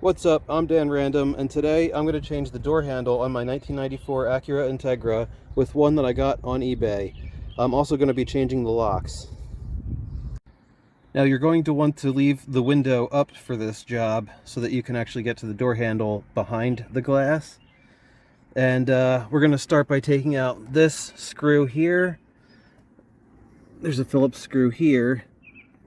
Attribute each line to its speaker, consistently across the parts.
Speaker 1: What's up? I'm Dan Random, and today I'm going to change the door handle on my 1994 Acura Integra with one that I got on eBay. I'm also going to be changing the locks. Now you're going to want to leave the window up for this job so that you can actually get to the door handle behind the glass. And we're going to start by taking out this screw here. There's a Phillips screw here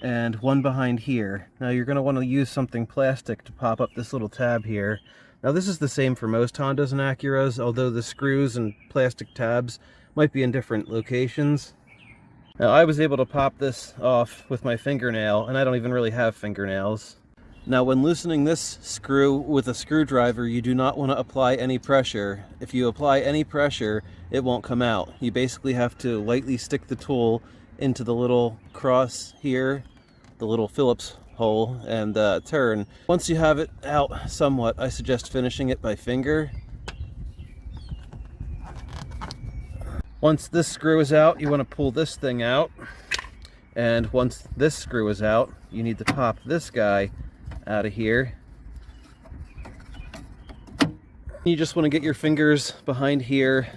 Speaker 1: and one behind here. Now you're going to want to use something plastic to pop up this little tab here. Now this is the same for most Hondas and Acuras, although the screws and plastic tabs might be in different locations. Now I was able to pop this off with my fingernail, and I don't even really have fingernails. Now when loosening this screw with a screwdriver, you do not want to apply any pressure. If you apply any pressure, it won't come out. You basically have to lightly stick the tool into the little cross here, the little Phillips hole, and turn. Once you have it out somewhat, I suggest finishing it by finger. Once this screw is out, you want to pull this thing out, and once this screw is out, you need to pop this guy out of here. You just want to get your fingers behind here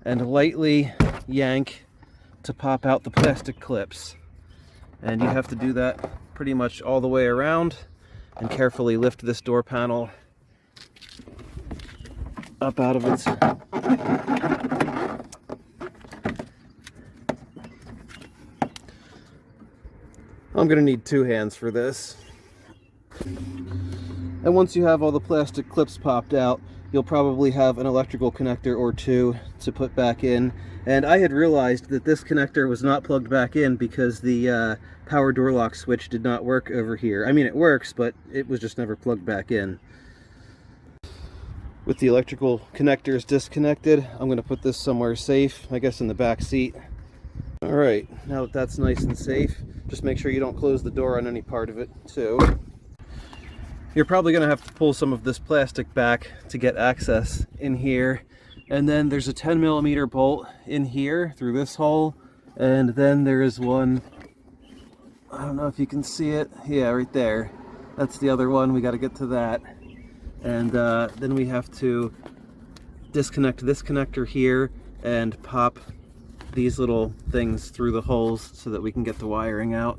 Speaker 1: and lightly yank to pop out the plastic clips, and you have to do that pretty much all the way around, and carefully lift this door panel up out of its I'm going to need two hands for this. And once you have all the plastic clips popped out, you'll probably have an electrical connector or two to put back in. And I had realized that this connector was not plugged back in because the power door lock switch did not work over here. I mean, it works, but it was just never plugged back in. With the electrical connectors disconnected, I'm going to put this somewhere safe, I guess in the back seat. Alright, now that that's nice and safe, just make sure you don't close the door on any part of it too. You're probably going to have to pull some of this plastic back to get access in here. And then there's a 10mm bolt in here through this hole. And then there is one, I don't know if you can see it. Yeah, right there. That's the other one. We got to get to that. And then we have to disconnect this connector here and pop these little things through the holes so that we can get the wiring out.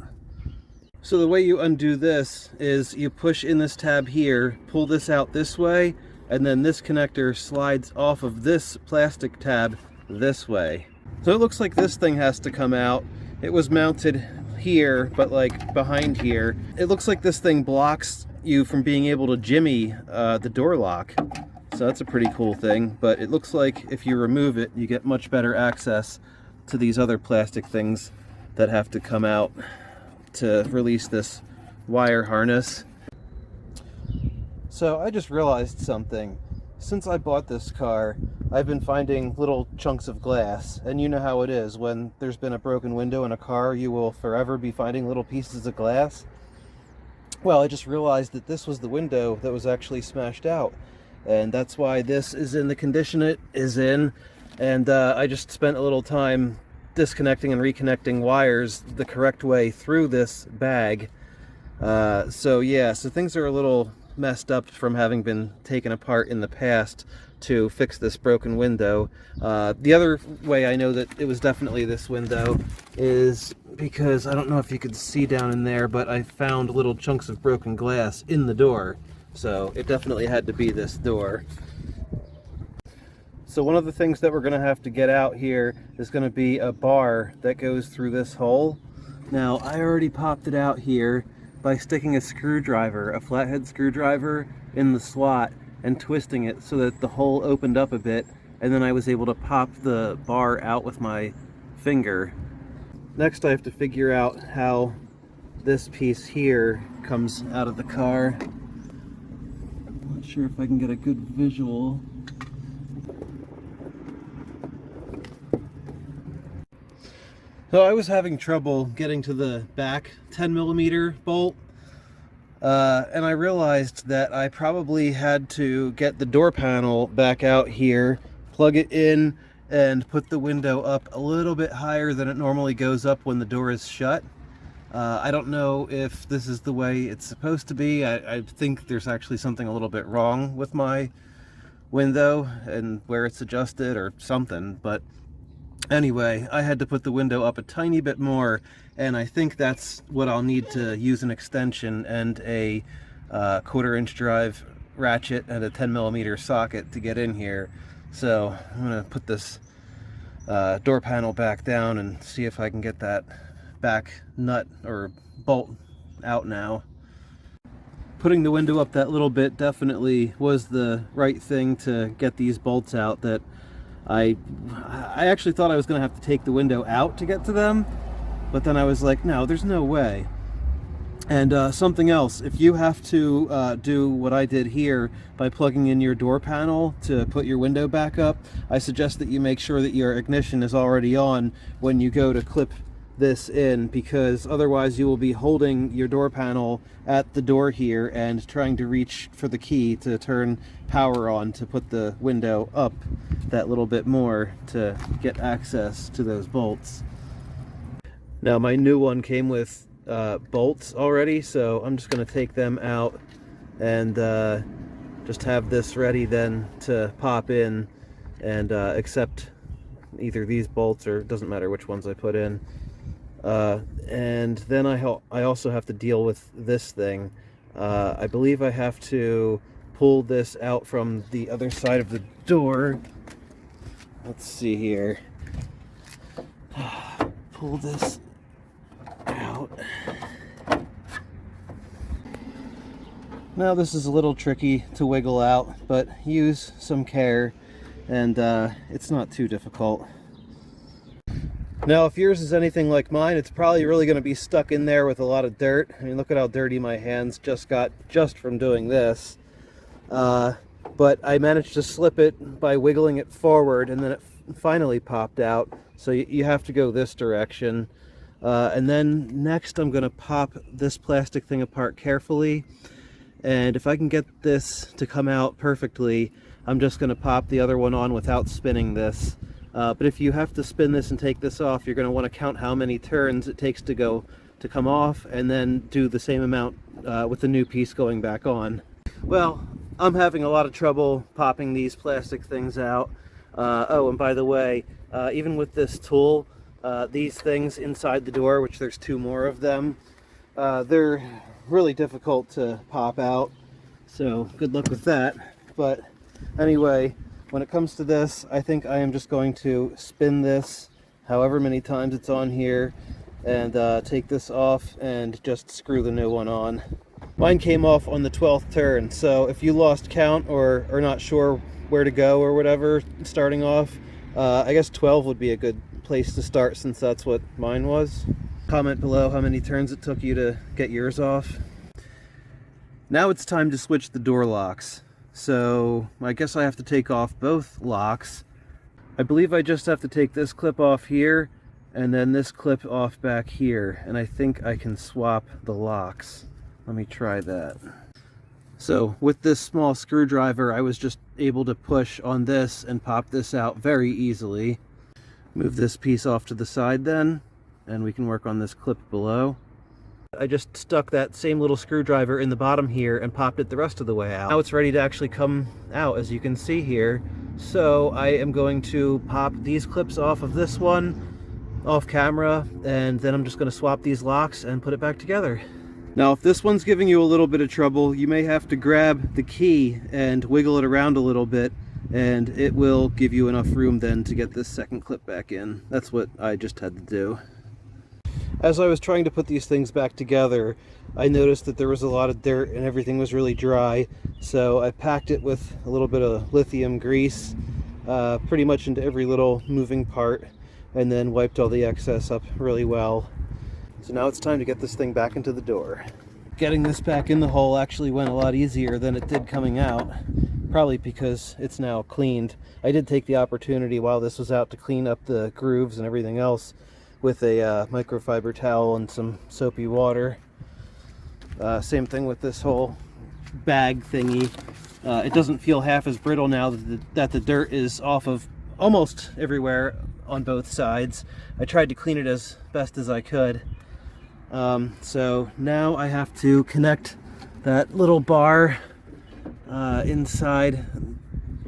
Speaker 1: So the way you undo this is you push in this tab here, pull this out this way, and then this connector slides off of this plastic tab this way. So it looks like this thing has to come out. It was mounted here, but like behind here. It looks like this thing blocks you from being able to jimmy the door lock. So that's a pretty cool thing, but it looks like if you remove it, you get much better access to these other plastic things that have to come out to release this wire harness. So I just realized something. Since I bought this car, I've been finding little chunks of glass, and you know how it is. When there's been a broken window in a car, you will forever be finding little pieces of glass. Well, I just realized that this was the window that was actually smashed out, and that's why this is in the condition it is in. And I just spent a little time disconnecting and reconnecting wires the correct way through this bag. So yeah, so things are a little messed up from having been taken apart in the past to fix this broken window. The other way I know that it was definitely this window is because, I don't know if you could see down in there, but I found little chunks of broken glass in the door. So it definitely had to be this door. So one of the things that we're going to have to get out here is going to be a bar that goes through this hole. Now, I already popped it out here by sticking a screwdriver, a flathead screwdriver, in the slot and twisting it so that the hole opened up a bit, and then I was able to pop the bar out with my finger. Next, I have to figure out how this piece here comes out of the car. I'm not sure if I can get a good visual. So I was having trouble getting to the back 10mm bolt, and I realized that I probably had to get the door panel back out here, plug it in, and put the window up a little bit higher than it normally goes up when the door is shut. I don't know if this is the way it's supposed to be. I think there's actually something a little bit wrong with my window and where it's adjusted or something, but anyway, I had to put the window up a tiny bit more, and I think that's what I'll need to use an extension and a 1/4 inch drive ratchet and a 10mm socket to get in here. So I'm gonna put this door panel back down and see if I can get that back nut or bolt out now. Putting the window up that little bit definitely was the right thing to get these bolts out. That I actually thought I was going to have to take the window out to get to them, but then I was like, no, there's no way. And something else, if you have to do what I did here by plugging in your door panel to put your window back up, I suggest that you make sure that your ignition is already on when you go to clip this in, because otherwise you will be holding your door panel at the door here and trying to reach for the key to turn power on to put the window up that little bit more to get access to those bolts. Now my new one came with bolts already, so I'm just going to take them out and just have this ready then to pop in and accept either these bolts, or it doesn't matter which ones I put in. And then I also have to deal with this thing. I believe I have to pull this out from the other side of the door. Let's see here. Pull this out. Now this is a little tricky to wiggle out, but use some care and it's not too difficult. Now if yours is anything like mine, it's probably really going to be stuck in there with a lot of dirt. I mean, look at how dirty my hands just got just from doing this. But I managed to slip it by wiggling it forward, and then it finally popped out. So you have to go this direction. And then next I'm going to pop this plastic thing apart carefully. And if I can get this to come out perfectly, I'm just going to pop the other one on without spinning this. But if you have to spin this and take this off, you're going to want to count how many turns it takes to come off, and then do the same amount with the new piece going back on. Well, I'm having a lot of trouble popping these plastic things out. Oh, and by the way, even with this tool, these things inside the door, which there's 2 more of them, they're really difficult to pop out. So good luck with that. But anyway, when it comes to this, I think I am just going to spin this however many times it's on here and take this off and just screw the new one on. Mine came off on the 12th turn, so if you lost count or are not sure where to go or whatever starting off, I guess 12 would be a good place to start, since that's what mine was. Comment below how many turns it took you to get yours off. Now it's time to switch the door locks. So I guess I have to take off both locks. I believe I just have to take this clip off here and then this clip off back here, and I think I can swap the locks. Let me try that. So with this small screwdriver, I was just able to push on this and pop this out very easily. Move this piece off to the side then, and we can work on this clip below. I just stuck that same little screwdriver in the bottom here and popped it the rest of the way out. Now it's ready to actually come out, as you can see here. So I am going to pop these clips off of this one off camera, and then I'm just going to swap these locks and put it back together. Now if this one's giving you a little bit of trouble, you may have to grab the key and wiggle it around a little bit, and it will give you enough room then to get this second clip back in. That's what I just had to do. As I was trying to put these things back together, I noticed that there was a lot of dirt and everything was really dry, so I packed it with a little bit of lithium grease pretty much into every little moving part, and then wiped all the excess up really well. So now it's time to get this thing back into the door. Getting this back in the hole actually went a lot easier than it did coming out, probably because it's now cleaned. I did take the opportunity while this was out to clean up the grooves and everything else with a microfiber towel and some soapy water. Same thing with this whole bag thingy. It doesn't feel half as brittle now that the dirt is off of almost everywhere on both sides. I tried to clean it as best as I could. So now I have to connect that little bar inside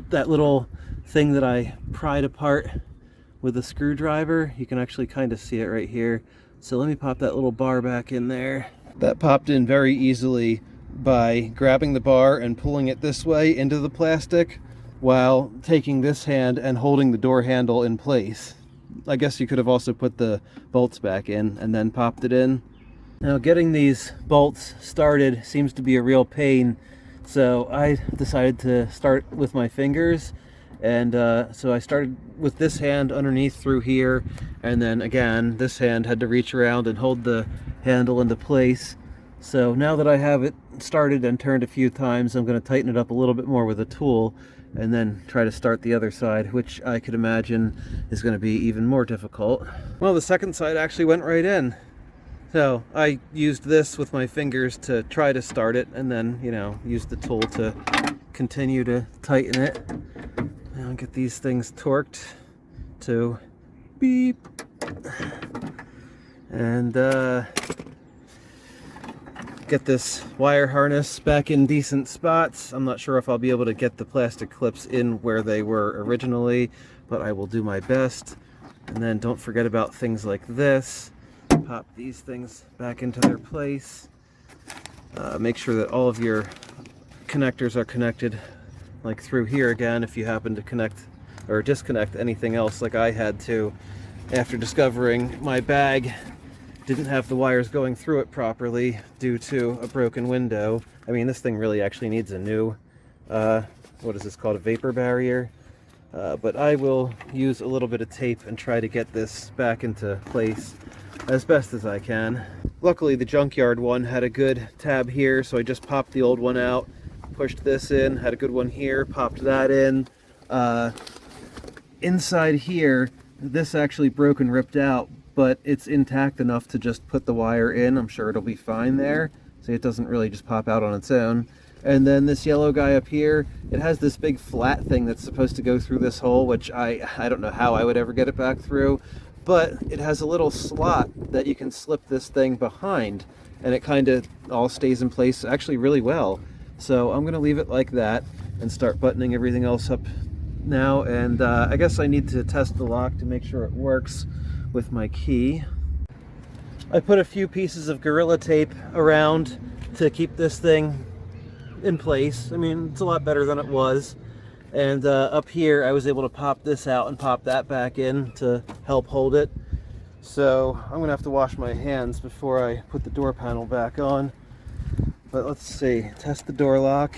Speaker 1: that little thing that I pried apart with a screwdriver. You can actually kind of see it right here. So let me pop that little bar back in there. That popped in very easily by grabbing the bar and pulling it this way into the plastic while taking this hand and holding the door handle in place. I guess you could have also put the bolts back in and then popped it in. Now getting these bolts started seems to be a real pain, so I decided to start with my fingers, and so I started with this hand underneath through here, and then again this hand had to reach around and hold the handle into place. So now that I have it started and turned a few times, I'm going to tighten it up a little bit more with a tool and then try to start the other side, which I could imagine is going to be even more difficult. Well, the second side actually went right in. So I used this with my fingers to try to start it, and then, you know, use the tool to continue to tighten it. Now get these things torqued to beep. And get this wire harness back in decent spots. I'm not sure if I'll be able to get the plastic clips in where they were originally, but I will do my best. And then don't forget about things like this. Pop these things back into their place. Make sure that all of your connectors are connected, like through here again, if you happen to connect or disconnect anything else like I had to after discovering my bag didn't have the wires going through it properly due to a broken window. I mean, this thing really actually needs a new, what is this called, a vapor barrier? But I will use a little bit of tape and try to get this back into place as best as I can. Luckily, the junkyard one had a good tab here, so I just popped the old one out, pushed this in, had a good one here, popped that in. Inside here, this actually broke and ripped out, but it's intact enough to just put the wire in. I'm sure it'll be fine there. See, it doesn't really just pop out on its own. And then this yellow guy up here, it has this big flat thing that's supposed to go through this hole, which I don't know how I would ever get it back through, but it has a little slot that you can slip this thing behind, and it kind of all stays in place actually really well. So I'm going to leave it like that and start buttoning everything else up now. And I guess I need to test the lock to make sure it works with my key. I put a few pieces of Gorilla Tape around to keep this thing in place. I mean, it's a lot better than it was. And up here I was able to pop this out and pop that back in to help hold it. So I'm gonna have to wash my hands before I put the door panel back on. But let's see, test the door lock.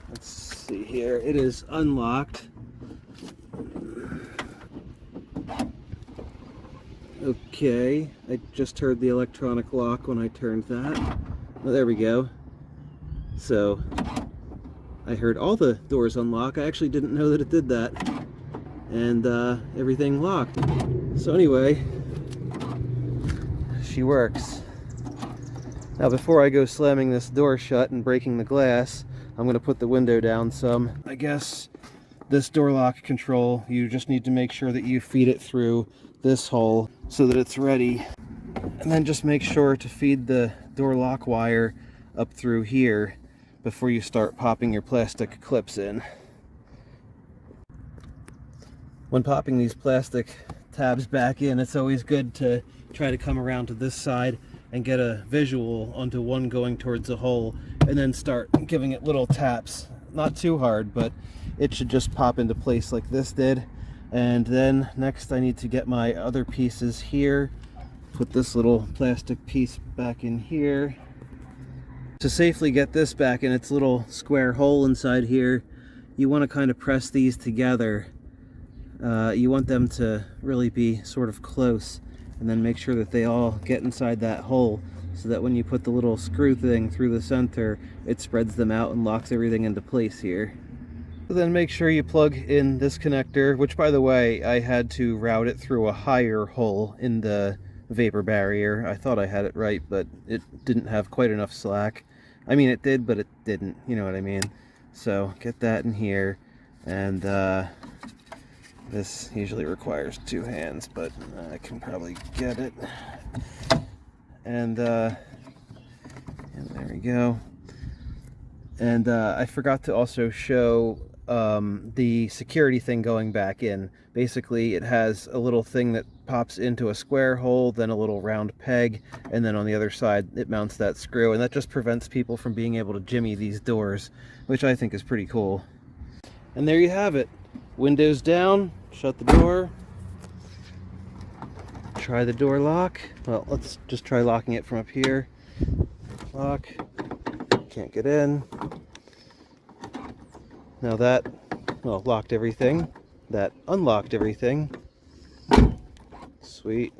Speaker 1: Let's see here, it is unlocked. Okay, I just heard the electronic lock when I turned that. Well, there we go. So I heard all the doors unlock. I actually didn't know that it did that. And everything locked. So anyway, she works. Now before I go slamming this door shut and breaking the glass, I'm going to put the window down some. I guess this door lock control, you just need to make sure that you feed it through this hole so that it's ready. And then just make sure to feed the door lock wire up through here before you start popping your plastic clips in. When popping these plastic tabs back in, it's always good to try to come around to this side and get a visual onto one going towards the hole, and then start giving it little taps. Not too hard, but it should just pop into place like this did. And then next I need to get my other pieces here. Put this little plastic piece back in here. To safely get this back in its little square hole inside here, you want to kind of press these together. You want them to really be sort of close, and then make sure that they all get inside that hole so that when you put the little screw thing through the center, it spreads them out and locks everything into place here. So then make sure you plug in this connector, which by the way, I had to route it through a higher hole in the vapor barrier. I thought I had it right, but it didn't have quite enough slack. I mean, it did, but it didn't, you know what I mean? So get that in here, and this usually requires two hands, but I can probably get it. And there we go. And I forgot to also show the security thing going back in. Basically, it has a little thing that pops into a square hole, then a little round peg, and then on the other side it mounts that screw, and that just prevents people from being able to jimmy these doors, which I think is pretty cool. And there you have it. Windows down, shut the door, try the door lock. Well, let's just try locking it from up here. Lock, can't get in. Now that, well, locked everything. That unlocked everything. Sweet.